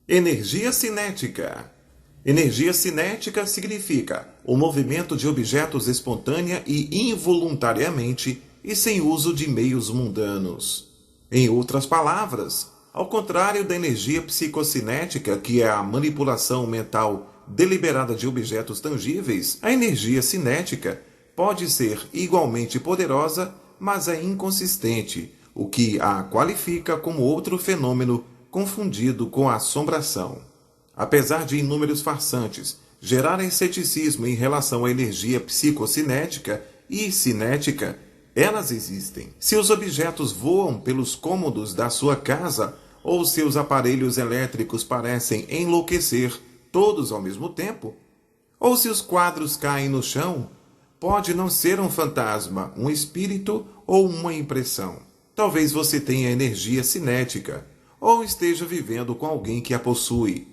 Energia cinética. Energia cinética significa o movimento de objetos espontânea e involuntariamente e sem uso de meios mundanos. Em outras palavras, ao contrário da energia psicocinética, que é a manipulação mental deliberada de objetos tangíveis, a energia cinética pode ser igualmente poderosa, mas é inconsistente, o que a qualifica como outro fenômeno confundido com a assombração. Apesar de inúmeros farsantes gerarem ceticismo em relação à energia psicocinética e cinética, elas existem. Se os objetos voam pelos cômodos da sua casa ou seus aparelhos elétricos parecem enlouquecer todos ao mesmo tempo, ou se os quadros caem no chão, pode não ser um fantasma, um espírito ou uma impressão. Talvez você tenha energia cinética ou esteja vivendo com alguém que a possui.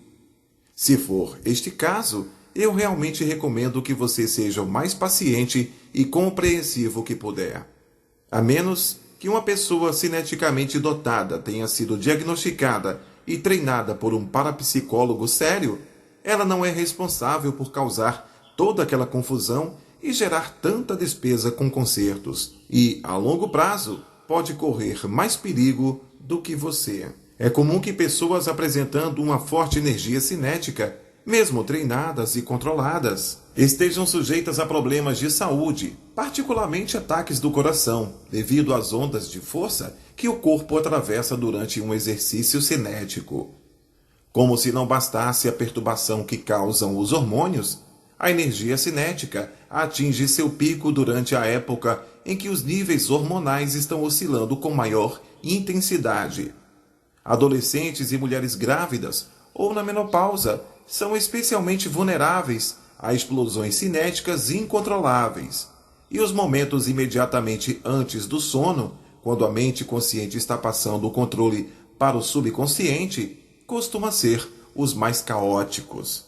Se for este caso, eu realmente recomendo que você seja o mais paciente e compreensivo que puder. A menos que uma pessoa cineticamente dotada tenha sido diagnosticada e treinada por um parapsicólogo sério, ela não é responsável por causar toda aquela confusão e gerar tanta despesa com consertos. E, a longo prazo, pode correr mais perigo do que você. É comum que pessoas apresentando uma forte energia cinética, mesmo treinadas e controladas, estejam sujeitas a problemas de saúde, particularmente ataques do coração, devido às ondas de força que o corpo atravessa durante um exercício cinético. Como se não bastasse a perturbação que causam os hormônios, a energia cinética atinge seu pico durante a época em que os níveis hormonais estão oscilando com maior intensidade. Adolescentes e mulheres grávidas ou na menopausa são especialmente vulneráveis a explosões cinéticas incontroláveis. E os momentos imediatamente antes do sono, quando a mente consciente está passando o controle para o subconsciente, costuma ser os mais caóticos.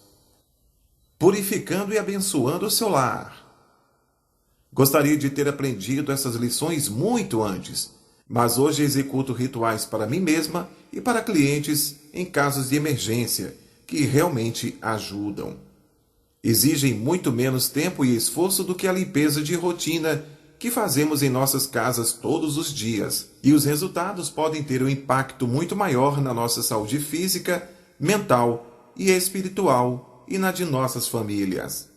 Purificando e abençoando o seu lar. Gostaria de ter aprendido essas lições muito antes, mas hoje executo rituais para mim mesma e para clientes em casos de emergência, que realmente ajudam. Exigem muito menos tempo e esforço do que a limpeza de rotina que fazemos em nossas casas todos os dias, e os resultados podem ter um impacto muito maior na nossa saúde física, mental e espiritual e na de nossas famílias.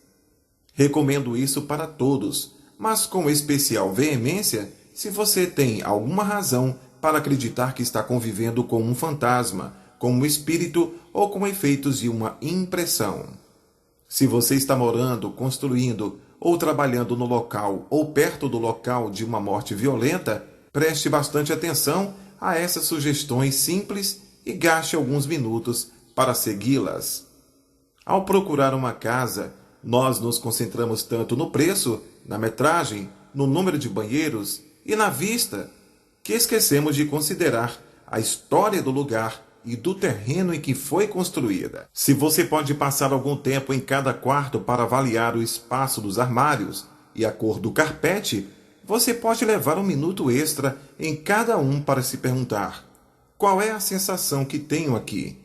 Recomendo isso para todos, mas com especial veemência se você tem alguma razão para acreditar que está convivendo com um fantasma, com um espírito ou com efeitos de uma impressão. Se você está morando, construindo ou trabalhando no local ou perto do local de uma morte violenta, preste bastante atenção a essas sugestões simples e gaste alguns minutos para segui-las. Ao procurar uma casa, nós nos concentramos tanto no preço, na metragem, no número de banheiros e na vista, que esquecemos de considerar a história do lugar e do terreno em que foi construída. Se você pode passar algum tempo em cada quarto para avaliar o espaço dos armários e a cor do carpete, você pode levar um minuto extra em cada um para se perguntar: qual é a sensação que tenho aqui?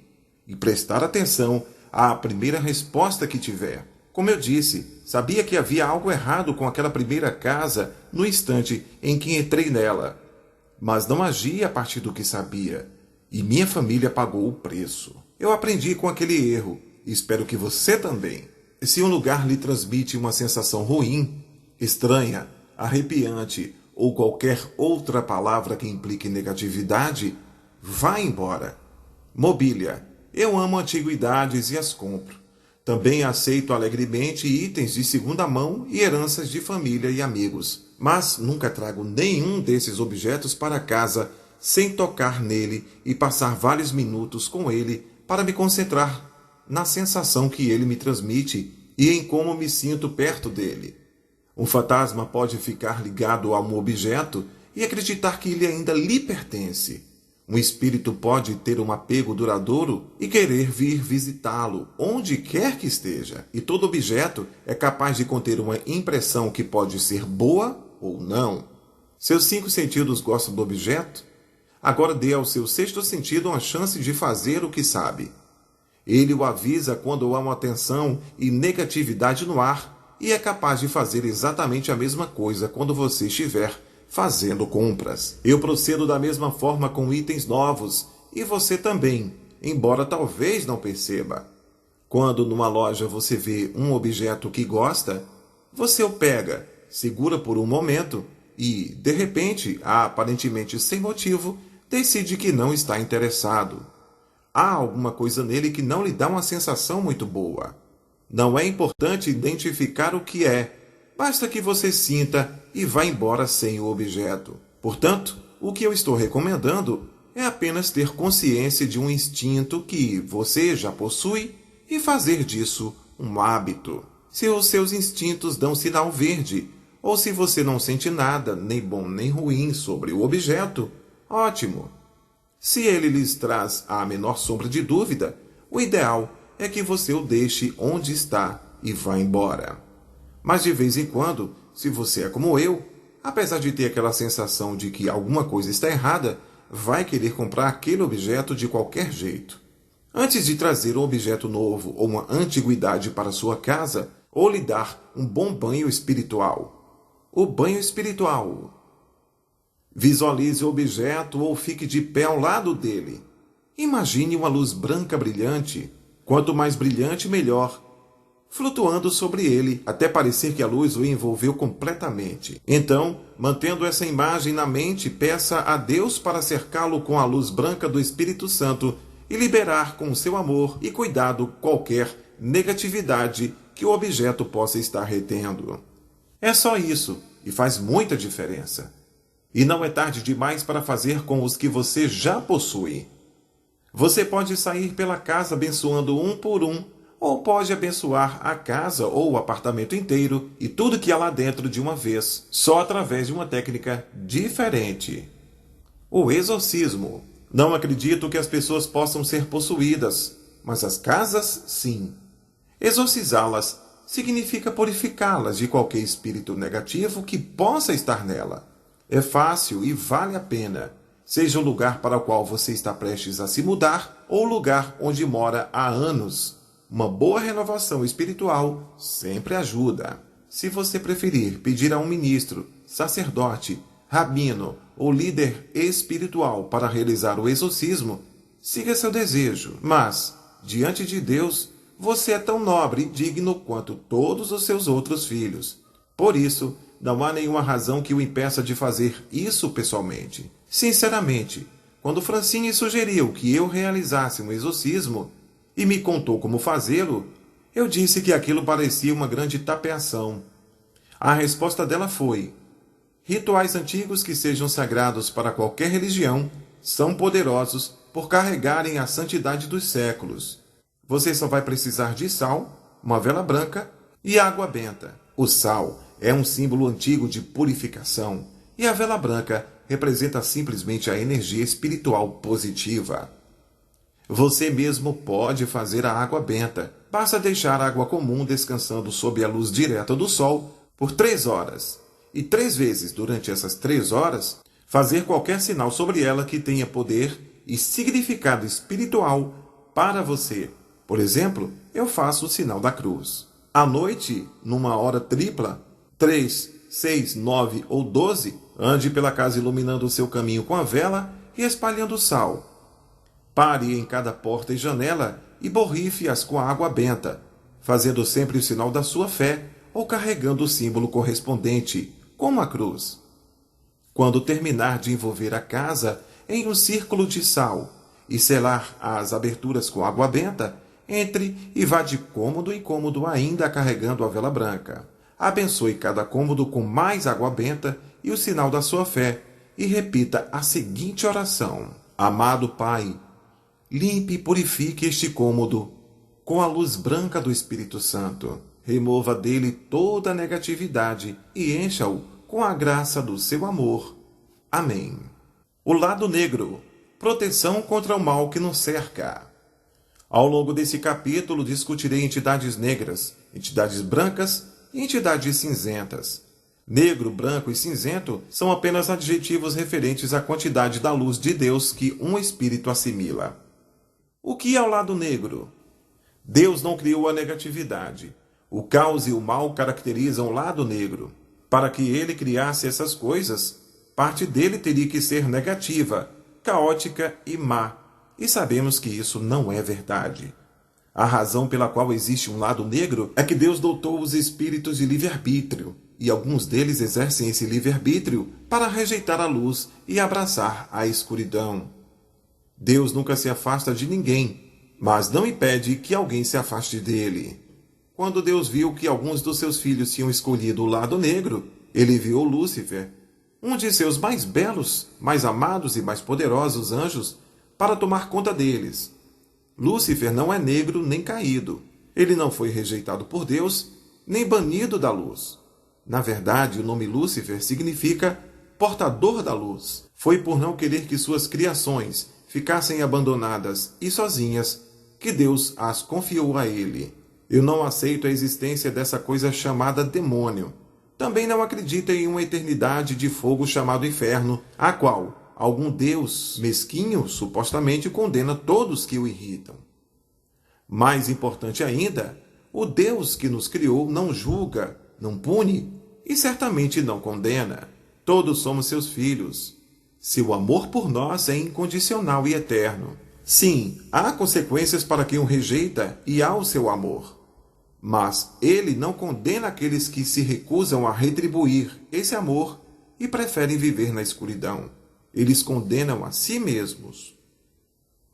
E prestar atenção à primeira resposta que tiver. Como eu disse, sabia que havia algo errado com aquela primeira casa no instante em que entrei nela, mas não agi a partir do que sabia. E minha família pagou o preço. Eu aprendi com aquele erro. E espero que você também. Se um lugar lhe transmite uma sensação ruim, estranha, arrepiante ou qualquer outra palavra que implique negatividade, vá embora. Mobília. Eu amo antiguidades e as compro. Também aceito alegremente itens de segunda mão e heranças de família e amigos. Mas nunca trago nenhum desses objetos para casa sem tocar nele e passar vários minutos com ele para me concentrar na sensação que ele me transmite e em como me sinto perto dele. Um fantasma pode ficar ligado a um objeto e acreditar que ele ainda lhe pertence. Um espírito pode ter um apego duradouro e querer vir visitá-lo onde quer que esteja. E todo objeto é capaz de conter uma impressão que pode ser boa ou não. Seus 5 sentidos gostam do objeto? Agora dê ao seu 6º sentido uma chance de fazer o que sabe. Ele o avisa quando há uma tensão e negatividade no ar e é capaz de fazer exatamente a mesma coisa quando você estiver fazendo compras. Eu procedo da mesma forma com itens novos e você também, embora talvez não perceba. Quando numa loja você vê um objeto que gosta, você o pega, segura por um momento e, de repente, aparentemente sem motivo, decide que não está interessado. Há alguma coisa nele que não lhe dá uma sensação muito boa. Não é importante identificar o que é, basta que você sinta e vá embora sem o objeto. Portanto, o que eu estou recomendando é apenas ter consciência de um instinto que você já possui e fazer disso um hábito. Se os seus instintos dão sinal verde, ou se você não sente nada, nem bom nem ruim, sobre o objeto, ótimo. Se ele lhes traz a menor sombra de dúvida, o ideal é que você o deixe onde está e vá embora. Mas de vez em quando, se você é como eu, apesar de ter aquela sensação de que alguma coisa está errada, vai querer comprar aquele objeto de qualquer jeito. Antes de trazer um objeto novo ou uma antiguidade para sua casa, ou lhe dar um bom banho espiritual. O banho espiritual. Visualize o objeto ou fique de pé ao lado dele. Imagine uma luz branca brilhante, quanto mais brilhante, melhor, flutuando sobre ele, até parecer que a luz o envolveu completamente. Então, mantendo essa imagem na mente, peça a Deus para cercá-lo com a luz branca do Espírito Santo e liberar com seu amor e cuidado qualquer negatividade que o objeto possa estar retendo. É só isso, e faz muita diferença. E não é tarde demais para fazer com os que você já possui. Você pode sair pela casa abençoando um por um, ou pode abençoar a casa ou o apartamento inteiro e tudo que há lá dentro de uma vez, só através de uma técnica diferente. O exorcismo. Não acredito que as pessoas possam ser possuídas, mas as casas, sim. Exorcizá-las significa purificá-las de qualquer espírito negativo que possa estar nela. É fácil e vale a pena, seja o lugar para o qual você está prestes a se mudar ou o lugar onde mora há anos. Uma boa renovação espiritual sempre ajuda. Se você preferir pedir a um ministro, sacerdote, rabino ou líder espiritual para realizar o exorcismo, siga seu desejo. Mas, diante de Deus, você é tão nobre e digno quanto todos os seus outros filhos. Por isso, não há nenhuma razão que o impeça de fazer isso pessoalmente. Sinceramente, quando Francine sugeriu que eu realizasse um exorcismo e me contou como fazê-lo, eu disse que aquilo parecia uma grande tapeação. A resposta dela foi: rituais antigos que sejam sagrados para qualquer religião são poderosos por carregarem a santidade dos séculos. Você só vai precisar de sal, uma vela branca e água benta. O sal é um símbolo antigo de purificação e a vela branca representa simplesmente a energia espiritual positiva. Você mesmo pode fazer a água benta. Basta deixar a água comum descansando sob a luz direta do sol por 3 horas. E 3 vezes durante essas 3 horas, fazer qualquer sinal sobre ela que tenha poder e significado espiritual para você. Por exemplo, eu faço o sinal da cruz. À noite, numa hora tripla, 3, 6, 9 ou 12, ande pela casa iluminando o seu caminho com a vela e espalhando sal. Pare em cada porta e janela e borrife-as com a água benta, fazendo sempre o sinal da sua fé ou carregando o símbolo correspondente, como a cruz. Quando terminar de envolver a casa em um círculo de sal e selar as aberturas com água benta, entre e vá de cômodo em cômodo ainda carregando a vela branca. Abençoe cada cômodo com mais água benta e o sinal da sua fé e repita a seguinte oração: Amado Pai, limpe e purifique este cômodo com a luz branca do Espírito Santo. Remova dele toda a negatividade e encha-o com a graça do seu amor. Amém. O lado negro. Proteção contra o mal que nos cerca. Ao longo desse capítulo discutirei entidades negras, entidades brancas e entidades cinzentas. Negro, branco e cinzento são apenas adjetivos referentes à quantidade da luz de Deus que um espírito assimila. O que é o lado negro? Deus não criou a negatividade. O caos e o mal caracterizam o lado negro. Para que ele criasse essas coisas, parte dele teria que ser negativa, caótica e má. E sabemos que isso não é verdade. A razão pela qual existe um lado negro é que Deus dotou os espíritos de livre-arbítrio, e alguns deles exercem esse livre-arbítrio para rejeitar a luz e abraçar a escuridão. Deus nunca se afasta de ninguém, mas não impede que alguém se afaste dele. Quando Deus viu que alguns dos seus filhos tinham escolhido o lado negro, ele enviou Lúcifer, um de seus mais belos, mais amados e mais poderosos anjos, para tomar conta deles. Lúcifer não é negro nem caído. Ele não foi rejeitado por Deus, nem banido da luz. Na verdade, o nome Lúcifer significa portador da luz. Foi por não querer que suas criações ficassem abandonadas e sozinhas que Deus as confiou a ele. Eu não aceito a existência dessa coisa chamada demônio. Também não acredito em uma eternidade de fogo chamado inferno, a qual algum Deus mesquinho supostamente condena todos que o irritam. Mais importante ainda, o Deus que nos criou não julga, não pune e certamente não condena. Todos somos seus filhos. Seu amor por nós é incondicional e eterno. Sim, há consequências para quem o rejeita e há o seu amor. Mas ele não condena aqueles que se recusam a retribuir esse amor e preferem viver na escuridão. Eles condenam a si mesmos.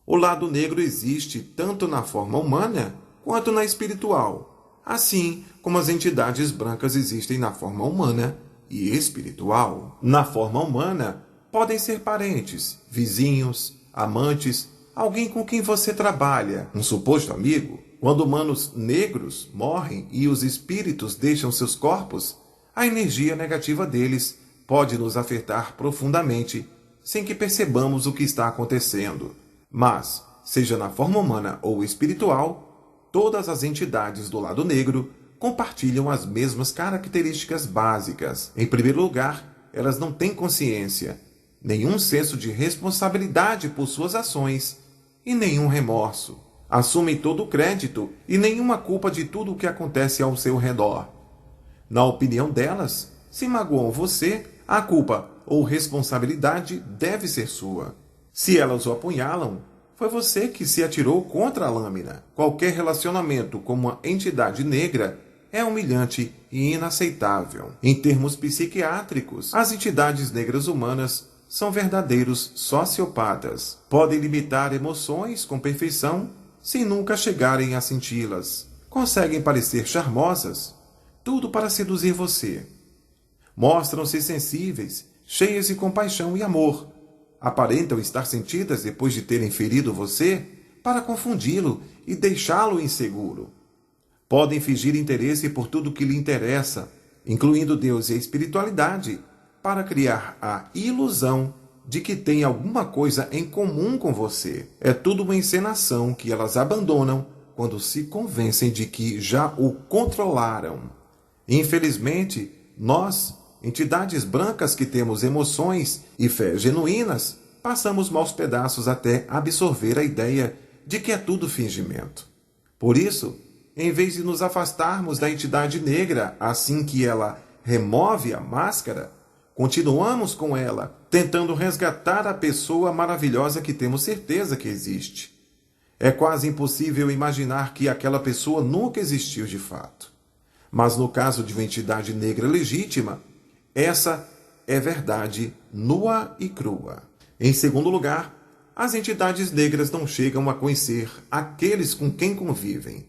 O lado negro existe tanto na forma humana quanto na espiritual, assim como as entidades brancas existem na forma humana e espiritual. Na forma humana, podem ser parentes, vizinhos, amantes, alguém com quem você trabalha, um suposto amigo. Quando humanos negros morrem e os espíritos deixam seus corpos, a energia negativa deles pode nos afetar profundamente, sem que percebamos o que está acontecendo. Mas, seja na forma humana ou espiritual, todas as entidades do lado negro compartilham as mesmas características básicas. Em primeiro lugar, elas não têm consciência, nenhum senso de responsabilidade por suas ações e nenhum remorso. Assumem todo o crédito e nenhuma culpa de tudo o que acontece ao seu redor. Na opinião delas, se magoam você, a culpa ou responsabilidade deve ser sua. Se elas o apunhalam, foi você que se atirou contra a lâmina. Qualquer relacionamento com uma entidade negra é humilhante e inaceitável. Em termos psiquiátricos, as entidades negras humanas são verdadeiros sociopatas. Podem limitar emoções com perfeição sem nunca chegarem a senti-las. Conseguem parecer charmosas, tudo para seduzir você. Mostram-se sensíveis, cheias de compaixão e amor. Aparentam estar sentidas depois de terem ferido você para confundi-lo e deixá-lo inseguro. Podem fingir interesse por tudo que lhe interessa, incluindo Deus e a espiritualidade, para criar a ilusão de que tem alguma coisa em comum com você. É tudo uma encenação que elas abandonam quando se convencem de que já o controlaram. Infelizmente, nós, entidades brancas que temos emoções e fé genuínas, passamos maus pedaços até absorver a ideia de que é tudo fingimento. Por isso, em vez de nos afastarmos da entidade negra assim que ela remove a máscara, continuamos com ela, tentando resgatar a pessoa maravilhosa que temos certeza que existe. É quase impossível imaginar que aquela pessoa nunca existiu de fato. Mas no caso de uma entidade negra legítima, essa é verdade nua e crua. Em segundo lugar, as entidades negras não chegam a conhecer aqueles com quem convivem.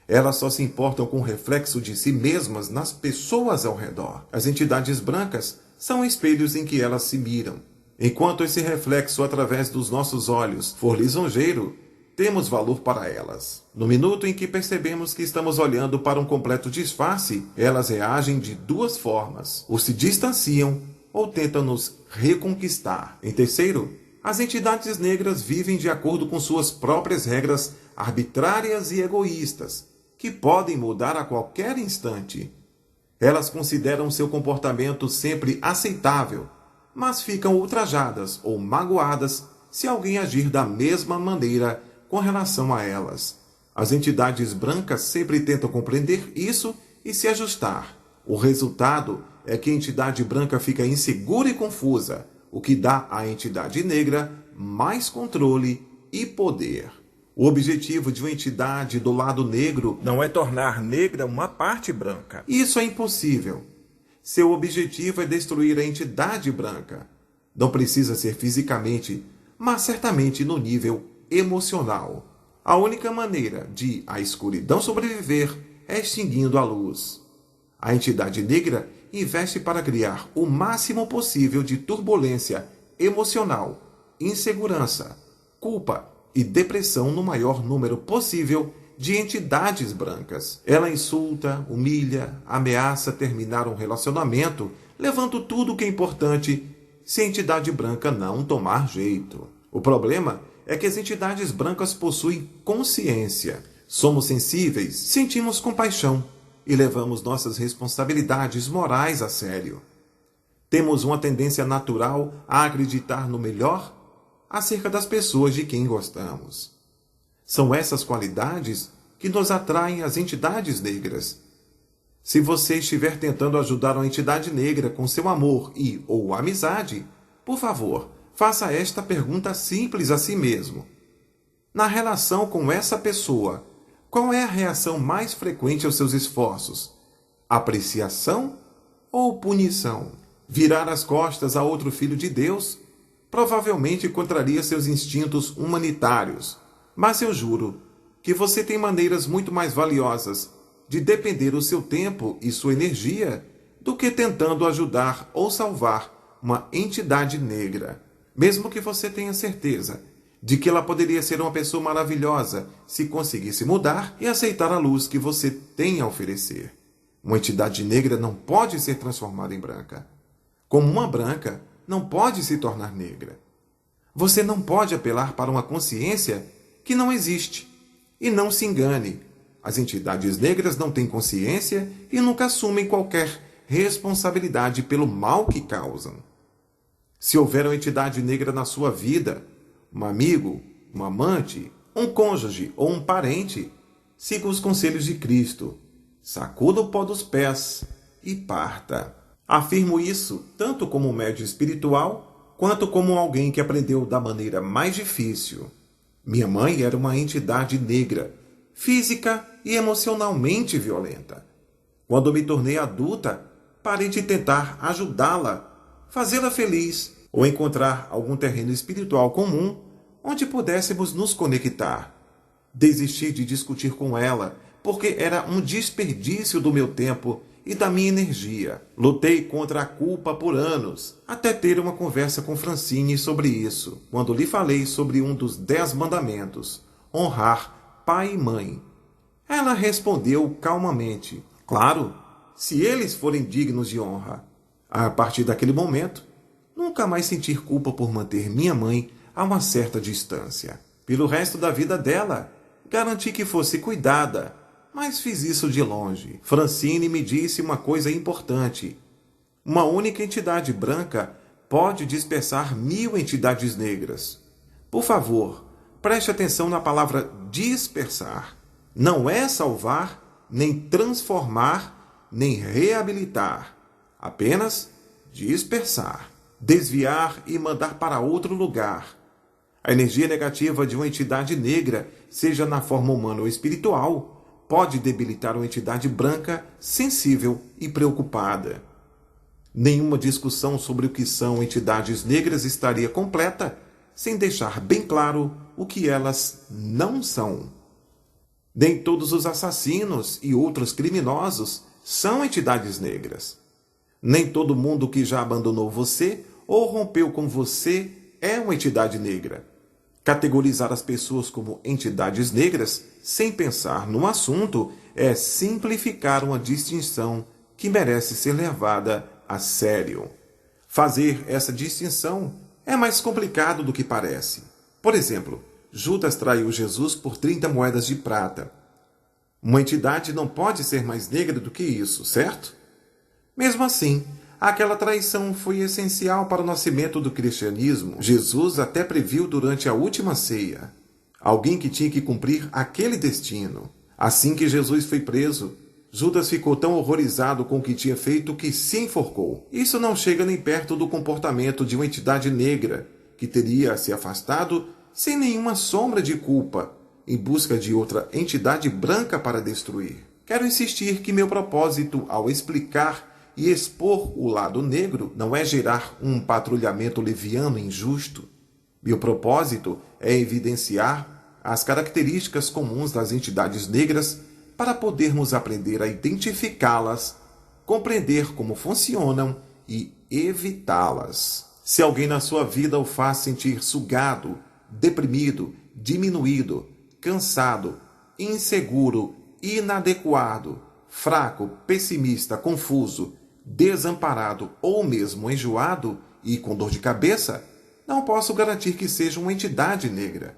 Elas só se importam com o reflexo de si mesmas nas pessoas ao redor. As entidades brancas são espelhos em que elas se miram. Enquanto esse reflexo através dos nossos olhos for lisonjeiro, temos valor para elas. No minuto em que percebemos que estamos olhando para um completo disfarce, elas reagem de duas formas: ou se distanciam ou tentam nos reconquistar. Em terceiro, as entidades negras vivem de acordo com suas próprias regras arbitrárias e egoístas, que podem mudar a qualquer instante. Elas consideram seu comportamento sempre aceitável, mas ficam ultrajadas ou magoadas se alguém agir da mesma maneira com relação a elas. As entidades brancas sempre tentam compreender isso e se ajustar. O resultado é que a entidade branca fica insegura e confusa, o que dá à entidade negra mais controle e poder. O objetivo de uma entidade do lado negro não é tornar negra uma parte branca. Isso é impossível. Seu objetivo é destruir a entidade branca. Não precisa ser fisicamente, mas certamente no nível emocional. A única maneira de a escuridão sobreviver é extinguindo a luz. A entidade negra investe para criar o máximo possível de turbulência emocional, insegurança, culpa e depressão no maior número possível de entidades brancas. Ela insulta, humilha, ameaça terminar um relacionamento, levando tudo o que é importante se a entidade branca não tomar jeito. O problema é que as entidades brancas possuem consciência. Somos sensíveis, sentimos compaixão e levamos nossas responsabilidades morais a sério. Temos uma tendência natural a acreditar no melhor acerca das pessoas de quem gostamos. São essas qualidades que nos atraem às entidades negras. Se você estiver tentando ajudar uma entidade negra com seu amor e ou amizade, por favor, faça esta pergunta simples a si mesmo. Na relação com essa pessoa, qual é a reação mais frequente aos seus esforços? Apreciação ou punição? Virar as costas a outro filho de Deus provavelmente contraria seus instintos humanitários, mas eu juro que você tem maneiras muito mais valiosas de depender o seu tempo e sua energia do que tentando ajudar ou salvar uma entidade negra, mesmo que você tenha certeza de que ela poderia ser uma pessoa maravilhosa se conseguisse mudar e aceitar a luz que você tem a oferecer. Uma entidade negra não pode ser transformada em branca, como uma branca não pode se tornar negra. Você não pode apelar para uma consciência que não existe. E não se engane, as entidades negras não têm consciência e nunca assumem qualquer responsabilidade pelo mal que causam. Se houver uma entidade negra na sua vida, um amigo, um amante, um cônjuge ou um parente, siga os conselhos de Cristo, sacuda o pó dos pés e parta. Afirmo isso tanto como um médium espiritual, quanto como alguém que aprendeu da maneira mais difícil. Minha mãe era uma entidade negra, física e emocionalmente violenta. Quando me tornei adulta, parei de tentar ajudá-la, fazê-la feliz ou encontrar algum terreno espiritual comum onde pudéssemos nos conectar. Desisti de discutir com ela, porque era um desperdício do meu tempo e da minha energia. Lutei contra a culpa por anos, até ter uma conversa com Francine sobre isso, quando lhe falei sobre um dos 10 mandamentos, honrar pai e mãe. Ela respondeu calmamente, claro, se eles forem dignos de honra. A partir daquele momento, nunca mais sentir culpa por manter minha mãe a uma certa distância. Pelo resto da vida dela, garanti que fosse cuidada, mas fiz isso de longe. Francine me disse uma coisa importante. Uma única entidade branca pode dispersar 1000 entidades negras. Por favor, preste atenção na palavra dispersar. Não é salvar, nem transformar, nem reabilitar. Apenas dispersar, desviar e mandar para outro lugar. A energia negativa de uma entidade negra, seja na forma humana ou espiritual, pode debilitar uma entidade branca sensível e preocupada. Nenhuma discussão sobre o que são entidades negras estaria completa sem deixar bem claro o que elas não são. Nem todos os assassinos e outros criminosos são entidades negras. Nem todo mundo que já abandonou você ou rompeu com você é uma entidade negra. Categorizar as pessoas como entidades negras, sem pensar no assunto, é simplificar uma distinção que merece ser levada a sério. Fazer essa distinção é mais complicado do que parece. Por exemplo, Judas traiu Jesus por 30 moedas de prata. Uma entidade não pode ser mais negra do que isso, certo? Mesmo assim, aquela traição foi essencial para o nascimento do cristianismo. Jesus até previu durante a última ceia. alguém que tinha que cumprir aquele destino. Assim que Jesus foi preso, Judas ficou tão horrorizado com o que tinha feito que se enforcou. Isso não chega nem perto do comportamento de uma entidade negra, que teria se afastado sem nenhuma sombra de culpa, em busca de outra entidade branca para destruir. Quero insistir que meu propósito ao explicar e expor o lado negro não é gerar um patrulhamento leviano e injusto. Meu propósito é evidenciar as características comuns das entidades negras para podermos aprender a identificá-las, compreender como funcionam e evitá-las. Se alguém na sua vida o faz sentir sugado, deprimido, diminuído, cansado, inseguro, inadequado, fraco, pessimista, confuso, desamparado ou mesmo enjoado e com dor de cabeça, não posso garantir que seja uma entidade negra.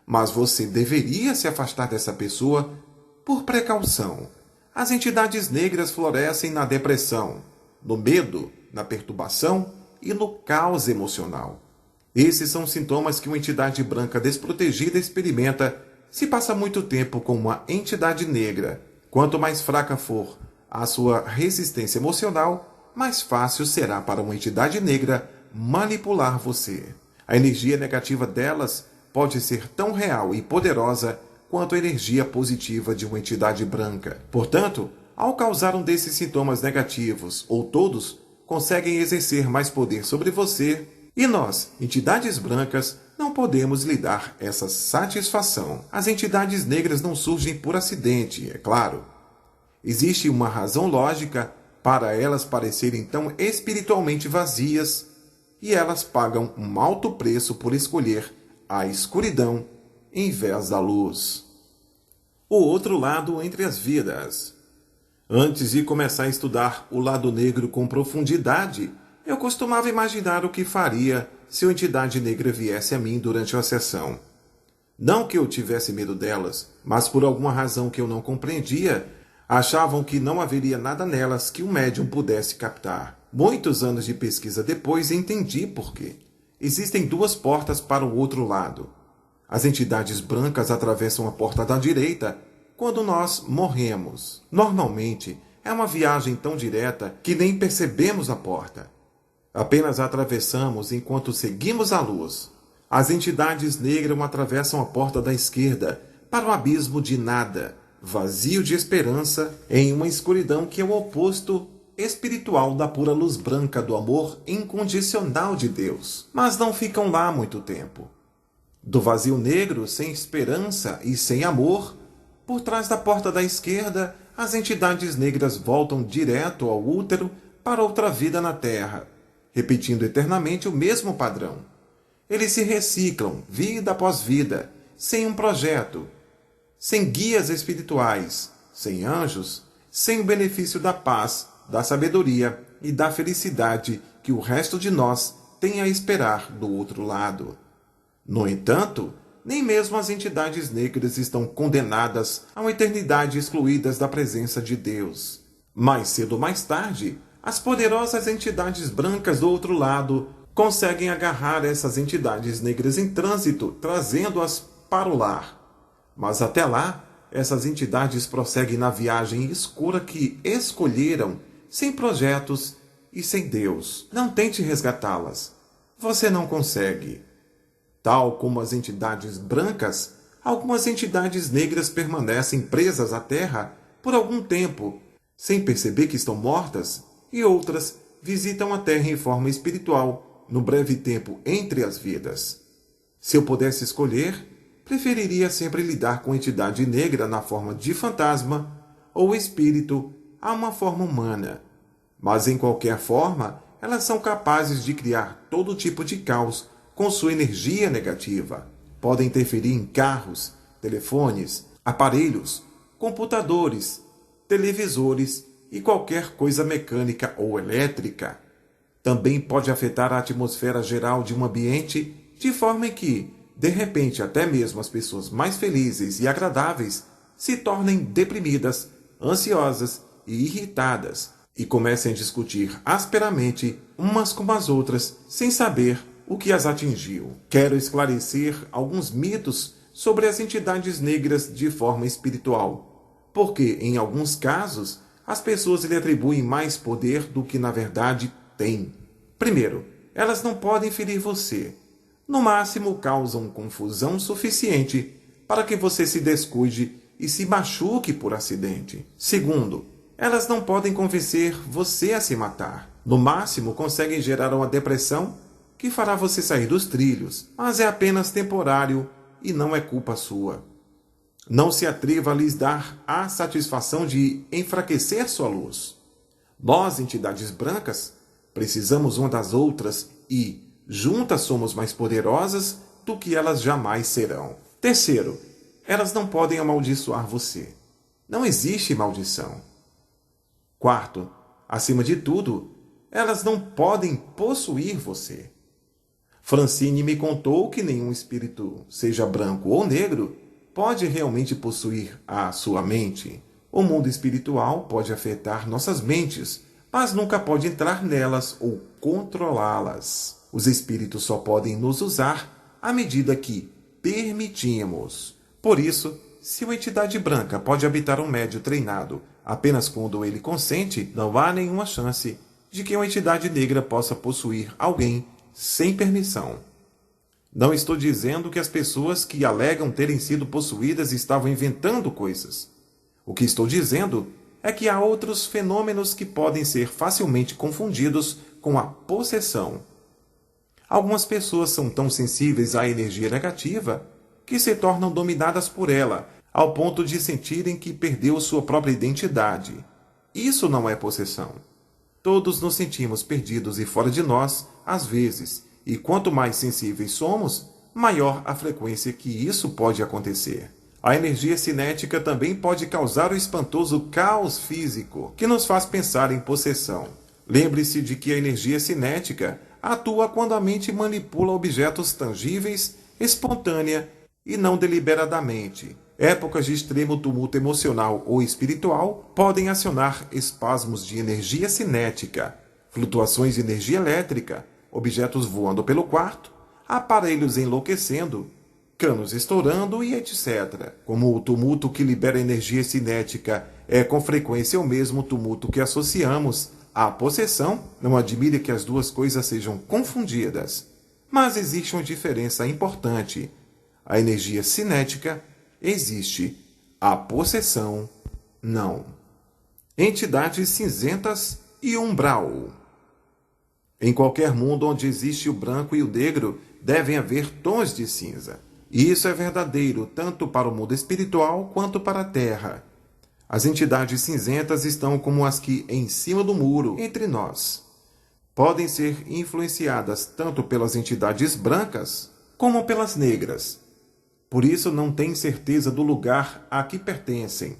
Mas você deveria se afastar dessa pessoa por precaução. As entidades negras florescem na depressão, no medo, na perturbação e no caos emocional. Esses são sintomas que uma entidade branca desprotegida experimenta se passa muito tempo com uma entidade negra. Quanto mais fraca for a sua resistência emocional, mais fácil será para uma entidade negra manipular você. A energia negativa delas pode ser tão real e poderosa quanto a energia positiva de uma entidade branca. Portanto, ao causar um desses sintomas negativos, ou todos, conseguem exercer mais poder sobre você, e nós, entidades brancas, não podemos lhe dar essa satisfação. As entidades negras não surgem por acidente, é claro. Existe uma razão lógica para elas parecerem tão espiritualmente vazias, e elas pagam um alto preço por escolher a escuridão em vez da luz. O outro lado entre as vidas. Antes de começar a estudar o lado negro com profundidade, eu costumava imaginar o que faria se uma entidade negra viesse a mim durante a sessão. Não que eu tivesse medo delas, mas por alguma razão que eu não compreendia, achavam que não haveria nada nelas que o médium pudesse captar. Muitos anos de pesquisa depois entendi por quê. Existem duas portas para o outro lado. As entidades brancas atravessam a porta da direita quando nós morremos. Normalmente, é uma viagem tão direta que nem percebemos a porta. Apenas a atravessamos enquanto seguimos a luz. As entidades negras atravessam a porta da esquerda para o abismo de nada, vazio de esperança, em uma escuridão que é o oposto espiritual da pura luz branca do amor incondicional de Deus. Mas não ficam lá muito tempo. Do vazio negro, sem esperança e sem amor, por trás da porta da esquerda, as entidades negras voltam direto ao útero para outra vida na Terra, repetindo eternamente o mesmo padrão. Eles se reciclam, vida após vida, sem um projeto, sem guias espirituais, sem anjos, sem o benefício da paz, da sabedoria e da felicidade que o resto de nós tem a esperar do outro lado. No entanto, nem mesmo as entidades negras estão condenadas a uma eternidade excluídas da presença de Deus. Mais cedo ou mais tarde, as poderosas entidades brancas do outro lado conseguem agarrar essas entidades negras em trânsito, trazendo-as para o lar. Mas até lá, essas entidades prosseguem na viagem escura que escolheram, sem projetos e sem Deus. Não tente resgatá-las. Você não consegue. Tal como as entidades brancas, algumas entidades negras permanecem presas à Terra por algum tempo, sem perceber que estão mortas, e outras visitam a Terra em forma espiritual, no breve tempo entre as vidas. Se eu pudesse escolher, preferiria sempre lidar com entidade negra na forma de fantasma ou espírito a uma forma humana. Mas em qualquer forma, elas são capazes de criar todo tipo de caos com sua energia negativa. Podem interferir em carros, telefones, aparelhos, computadores, televisores e qualquer coisa mecânica ou elétrica. Também pode afetar a atmosfera geral de um ambiente de forma em que, de repente, até mesmo as pessoas mais felizes e agradáveis se tornem deprimidas, ansiosas e irritadas e comecem a discutir asperamente umas com as outras sem saber o que as atingiu. Quero esclarecer alguns mitos sobre as entidades negras de forma espiritual, porque, em alguns casos, as pessoas lhe atribuem mais poder do que na verdade têm. Primeiro, elas não podem ferir você. No máximo, causam confusão suficiente para que você se descuide e se machuque por acidente. Segundo, elas não podem convencer você a se matar. No máximo, conseguem gerar uma depressão que fará você sair dos trilhos, mas é apenas temporário e não é culpa sua. Não se atreva a lhes dar a satisfação de enfraquecer sua luz. Nós, entidades brancas, precisamos uma das outras e, juntas, somos mais poderosas do que elas jamais serão. Terceiro, elas não podem amaldiçoar você. Não existe maldição. Quarto, acima de tudo, elas não podem possuir você. Francine me contou que nenhum espírito, seja branco ou negro, pode realmente possuir a sua mente. O mundo espiritual pode afetar nossas mentes, mas nunca pode entrar nelas ou controlá-las. Os espíritos só podem nos usar à medida que permitimos. Por isso, se uma entidade branca pode habitar um médio treinado apenas quando ele consente, não há nenhuma chance de que uma entidade negra possa possuir alguém sem permissão. Não estou dizendo que as pessoas que alegam terem sido possuídas estavam inventando coisas. O que estou dizendo é que há outros fenômenos que podem ser facilmente confundidos com a possessão. Algumas pessoas são tão sensíveis à energia negativa que se tornam dominadas por ela, ao ponto de sentirem que perdeu sua própria identidade. Isso não é possessão. Todos nos sentimos perdidos e fora de nós, às vezes, e quanto mais sensíveis somos, maior a frequência que isso pode acontecer. A energia cinética também pode causar o espantoso caos físico, que nos faz pensar em possessão. Lembre-se de que a energia cinética atua quando a mente manipula objetos tangíveis, espontânea e não deliberadamente. Épocas de extremo tumulto emocional ou espiritual podem acionar espasmos de energia cinética, flutuações de energia elétrica, objetos voando pelo quarto, aparelhos enlouquecendo, canos estourando e etc. Como o tumulto que libera energia cinética é com frequência o mesmo tumulto que associamos à possessão, não admire que as duas coisas sejam confundidas. Mas existe uma diferença importante. A energia cinética existe, a possessão não. Entidades cinzentas e umbral. Em qualquer mundo onde existe o branco e o negro, devem haver tons de cinza. E isso é verdadeiro tanto para o mundo espiritual quanto para a Terra. As entidades cinzentas estão como as que em cima do muro, entre nós. Podem ser influenciadas tanto pelas entidades brancas como pelas negras. Por isso não têm certeza do lugar a que pertencem.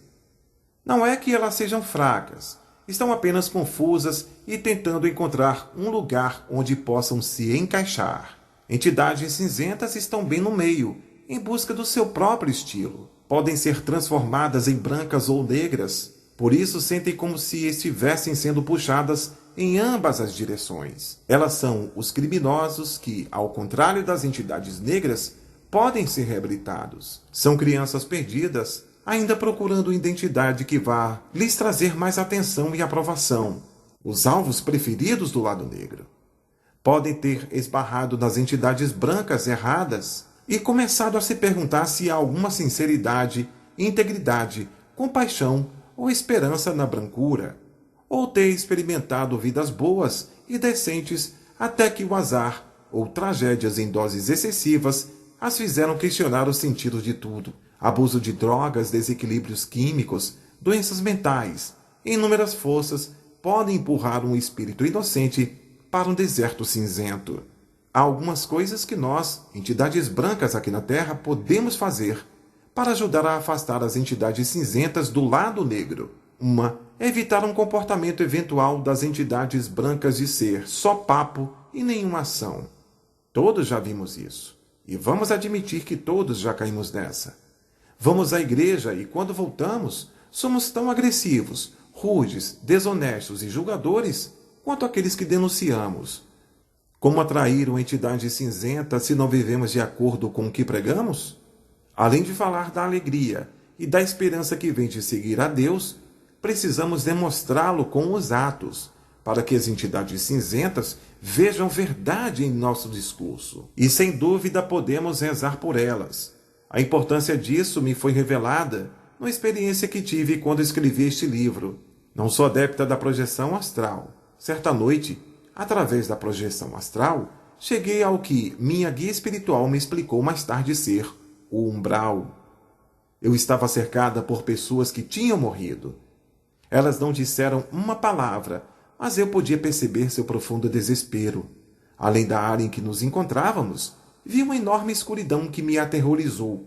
Não é que elas sejam fracas, estão apenas confusas e tentando encontrar um lugar onde possam se encaixar. Entidades cinzentas estão bem no meio, em busca do seu próprio estilo. Podem ser transformadas em brancas ou negras, por isso sentem como se estivessem sendo puxadas em ambas as direções. Elas são os criminosos que, ao contrário das entidades negras, podem ser reabilitados. São crianças perdidas, ainda procurando uma identidade que vá lhes trazer mais atenção e aprovação. Os alvos preferidos do lado negro. Podem ter esbarrado nas entidades brancas erradas e começado a se perguntar se há alguma sinceridade, integridade, compaixão ou esperança na brancura, ou ter experimentado vidas boas e decentes até que o azar ou tragédias em doses excessivas as fizeram questionar o sentido de tudo. Abuso de drogas, desequilíbrios químicos, doenças mentais, inúmeras forças podem empurrar um espírito inocente para um deserto cinzento. Há algumas coisas que nós, entidades brancas aqui na Terra, podemos fazer para ajudar a afastar as entidades cinzentas do lado negro. Uma é evitar um comportamento eventual das entidades brancas de ser só papo e nenhuma ação. Todos já vimos isso. E vamos admitir que todos já caímos nessa. Vamos à igreja e, quando voltamos, somos tão agressivos, rudes, desonestos e julgadores quanto aqueles que denunciamos. Como atrair uma entidade cinzenta se não vivemos de acordo com o que pregamos? Além de falar da alegria e da esperança que vem de seguir a Deus, precisamos demonstrá-lo com os atos, para que as entidades cinzentas vejam verdade em nosso discurso. E sem dúvida podemos rezar por elas. A importância disso me foi revelada numa experiência que tive quando escrevi este livro. Não sou adepta da projeção astral. Certa noite, através da projeção astral, cheguei ao que minha guia espiritual me explicou mais tarde ser o umbral. Eu estava cercada por pessoas que tinham morrido. Elas não disseram uma palavra, mas eu podia perceber seu profundo desespero. Além da área em que nos encontrávamos, vi uma enorme escuridão que me aterrorizou,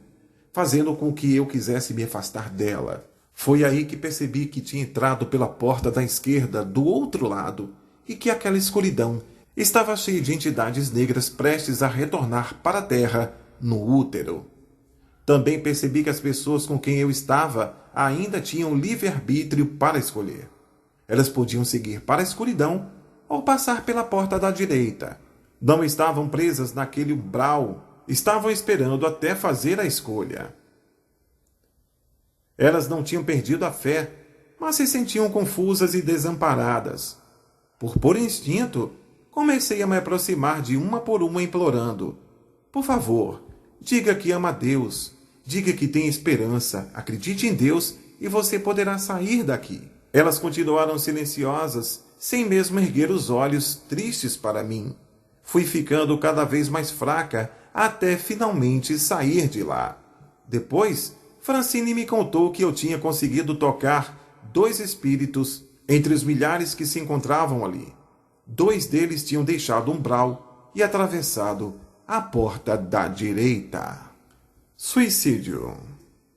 fazendo com que eu quisesse me afastar dela. Foi aí que percebi que tinha entrado pela porta da esquerda do outro lado e que aquela escuridão estava cheia de entidades negras prestes a retornar para a terra no útero. Também percebi que as pessoas com quem eu estava ainda tinham livre-arbítrio para escolher. Elas podiam seguir para a escuridão ou passar pela porta da direita. Não estavam presas naquele umbral, estavam esperando até fazer a escolha. Elas não tinham perdido a fé, mas se sentiam confusas e desamparadas. Por instinto, comecei a me aproximar de uma por uma implorando: por favor, diga que ama a Deus, diga que tem esperança, acredite em Deus e você poderá sair daqui. Elas continuaram silenciosas, sem mesmo erguer os olhos, tristes para mim. Fui ficando cada vez mais fraca, até finalmente sair de lá. Depois, Francine me contou que eu tinha conseguido tocar 2 espíritos entre os milhares que se encontravam ali. 2 deles tinham deixado o umbral e atravessado a porta da direita. Suicídio.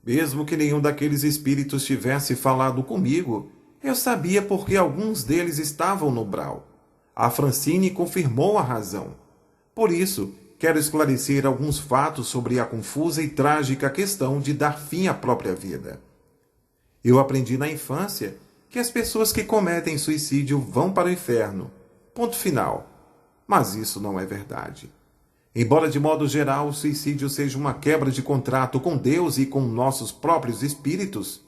Mesmo que nenhum daqueles espíritos tivesse falado comigo, eu sabia porque alguns deles estavam no umbral. A Francine confirmou a razão. Por isso, quero esclarecer alguns fatos sobre a confusa e trágica questão de dar fim à própria vida. Eu aprendi na infância que as pessoas que cometem suicídio vão para o inferno. Ponto final. Mas isso não é verdade. Embora de modo geral o suicídio seja uma quebra de contrato com Deus e com nossos próprios espíritos,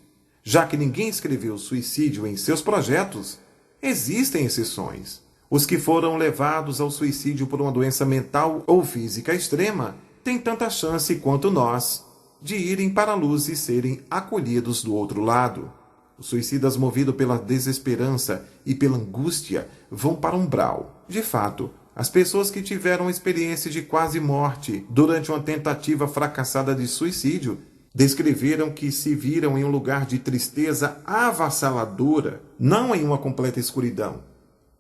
já que ninguém escreveu suicídio em seus projetos, existem exceções. Os que foram levados ao suicídio por uma doença mental ou física extrema têm tanta chance quanto nós de irem para a luz e serem acolhidos do outro lado. Os suicidas movidos pela desesperança e pela angústia vão para um umbral. De fato, as pessoas que tiveram experiência de quase morte durante uma tentativa fracassada de suicídio descreveram que se viram em um lugar de tristeza avassaladora, não em uma completa escuridão,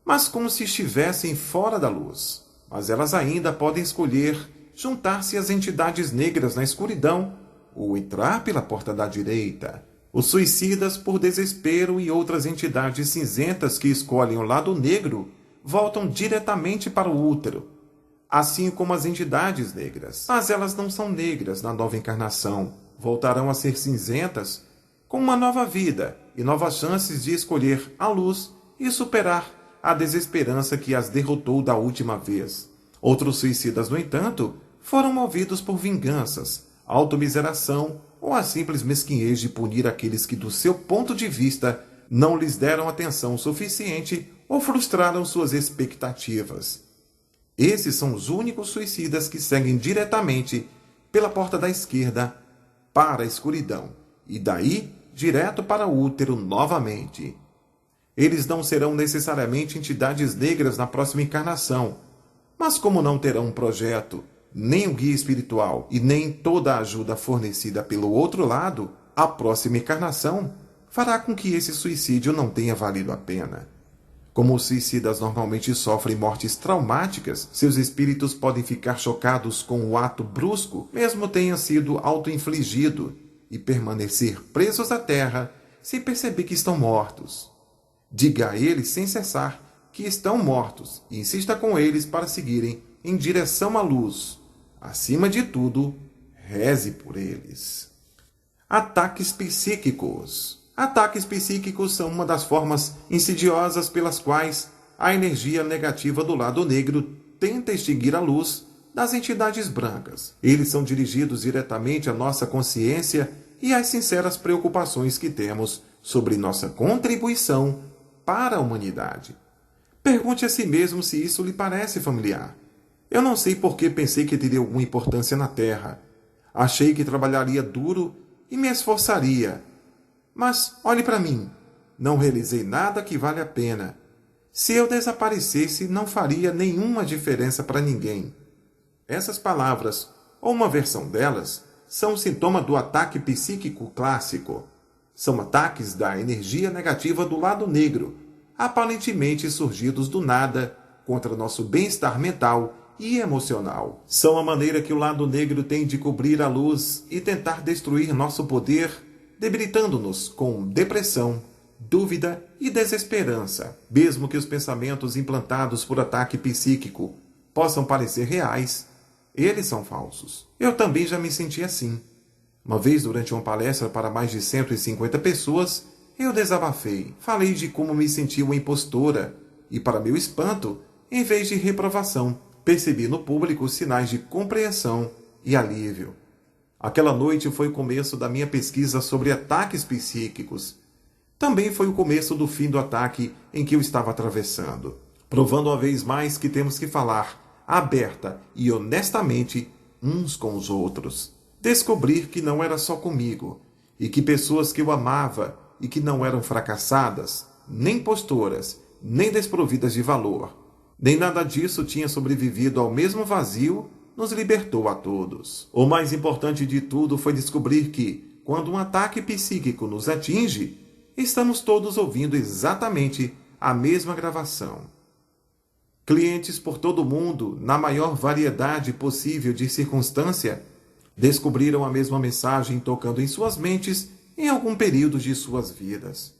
mas como se estivessem fora da luz. Mas elas ainda podem escolher juntar-se às entidades negras na escuridão ou entrar pela porta da direita. Os suicidas, por desespero, e outras entidades cinzentas que escolhem o lado negro voltam diretamente para o útero, assim como as entidades negras. Mas elas não são negras na nova encarnação. Voltarão a ser cinzentas com uma nova vida e novas chances de escolher a luz e superar a desesperança que as derrotou da última vez. Outros suicidas, no entanto, foram movidos por vinganças, automiseração ou a simples mesquinhez de punir aqueles que, do seu ponto de vista, não lhes deram atenção suficiente ou frustraram suas expectativas. Esses são os únicos suicidas que seguem diretamente pela porta da esquerda para a escuridão e daí direto para o útero novamente. Eles não serão necessariamente entidades negras na próxima encarnação, mas como não terão um projeto, nem um guia espiritual e nem toda a ajuda fornecida pelo outro lado, a próxima encarnação fará com que esse suicídio não tenha valido a pena. Como os suicidas normalmente sofrem mortes traumáticas, seus espíritos podem ficar chocados com o ato brusco, mesmo tenha sido auto-infligido, e permanecer presos à terra sem perceber que estão mortos. Diga a eles sem cessar que estão mortos e insista com eles para seguirem em direção à luz. Acima de tudo, reze por eles. Ataques psíquicos. Ataques psíquicos são uma das formas insidiosas pelas quais a energia negativa do lado negro tenta extinguir a luz das entidades brancas. Eles são dirigidos diretamente à nossa consciência e às sinceras preocupações que temos sobre nossa contribuição para a humanidade. Pergunte a si mesmo se isso lhe parece familiar. Eu não sei por que pensei que teria alguma importância na Terra. Achei que trabalharia duro e me esforçaria. Mas olhe para mim. Não realizei nada que vale a pena. Se eu desaparecesse, não faria nenhuma diferença para ninguém. Essas palavras, ou uma versão delas, são sintoma do ataque psíquico clássico. São ataques da energia negativa do lado negro, aparentemente surgidos do nada, contra nosso bem-estar mental e emocional. São a maneira que o lado negro tem de cobrir a luz e tentar destruir nosso poder, debilitando-nos com depressão, dúvida e desesperança. Mesmo que os pensamentos implantados por ataque psíquico possam parecer reais, eles são falsos. Eu também já me senti assim. Uma vez, durante uma palestra para mais de 150 pessoas, eu desabafei. Falei de como me sentia uma impostora e, para meu espanto, em vez de reprovação, percebi no público sinais de compreensão e alívio. Aquela noite foi o começo da minha pesquisa sobre ataques psíquicos. Também foi o começo do fim do ataque em que eu estava atravessando, provando uma vez mais que temos que falar aberta e honestamente uns com os outros. Descobrir que não era só comigo, e que pessoas que eu amava e que não eram fracassadas, nem impostoras, nem desprovidas de valor, nem nada disso tinha sobrevivido ao mesmo vazio, nos libertou a todos. O mais importante de tudo foi descobrir que, quando um ataque psíquico nos atinge, estamos todos ouvindo exatamente a mesma gravação. Clientes por todo o mundo, na maior variedade possível de circunstância, descobriram a mesma mensagem tocando em suas mentes em algum período de suas vidas.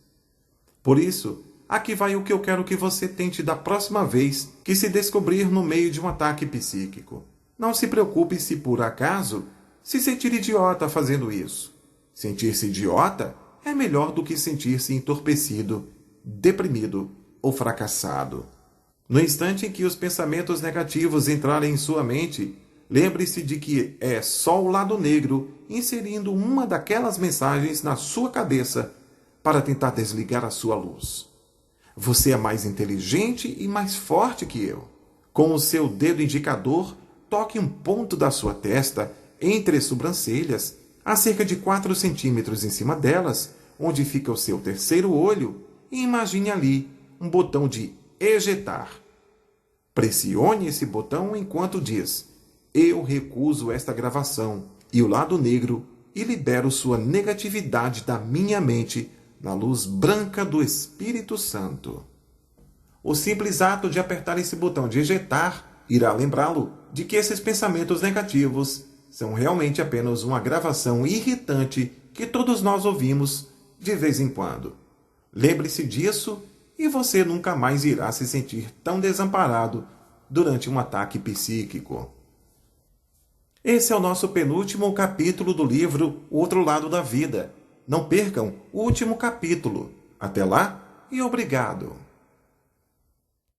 Por isso, aqui vai o que eu quero que você tente da próxima vez que se descobrir no meio de um ataque psíquico. Não se preocupe se, por acaso, se sentir idiota fazendo isso. Sentir-se idiota é melhor do que sentir-se entorpecido, deprimido ou fracassado. No instante em que os pensamentos negativos entrarem em sua mente, lembre-se de que é só o lado negro inserindo uma daquelas mensagens na sua cabeça para tentar desligar a sua luz. Você é mais inteligente e mais forte que eu. Com o seu dedo indicador, toque um ponto da sua testa entre as sobrancelhas, a cerca de 4 centímetros em cima delas, onde fica o seu terceiro olho, e imagine ali um botão de ejetar. Pressione esse botão enquanto diz: eu recuso esta gravação e o lado negro e libero sua negatividade da minha mente na luz branca do Espírito Santo. O simples ato de apertar esse botão de ejetar irá lembrá-lo de que esses pensamentos negativos são realmente apenas uma gravação irritante que todos nós ouvimos de vez em quando. Lembre-se disso e você nunca mais irá se sentir tão desamparado durante um ataque psíquico. Esse é o nosso penúltimo capítulo do livro O Outro Lado da Vida. Não percam o último capítulo. Até lá e obrigado!